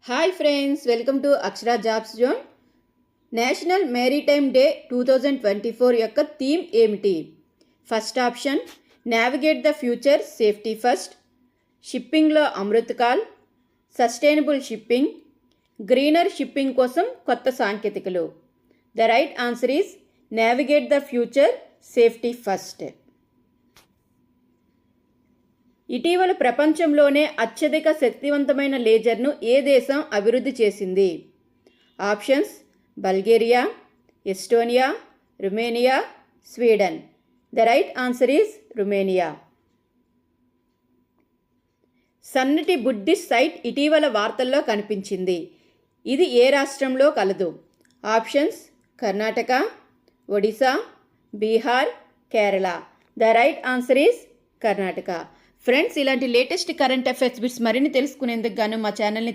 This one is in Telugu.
Hi friends, welcome to Akshara jobs zone. National maritime day 2024 యొక్క థీమ్ ఏమిటి? First option navigate the future, safety first. షిప్పింగ్లో Amritkaal, sustainable shipping, greener shipping కోసం కొత్త సాంకేతికలు. The right answer is navigate the future, safety first. ఇటీవల ప్రపంచంలోనే అత్యధిక శక్తివంతమైన లేజర్ను ఏ దేశం అభివృద్ధి చేసింది? Options Bulgaria, Estonia, Romania, Sweden. The right answer is Romania. సన్నటి బుద్ధిస్ట్ సైట్ ఇటీవల వార్తల్లో కనిపించింది. ఇది ఏ రాష్ట్రంలో కలదు? Options Karnataka, Odisha, Bihar, Kerala. The right answer is Karnataka. Friends, ఇలాంటి లేటెస్ట్ కరెంట్ అఫైర్స్ బిట్స్ మరిన్ని తెలుసుకునేందుకు గాను మా ఛానల్ని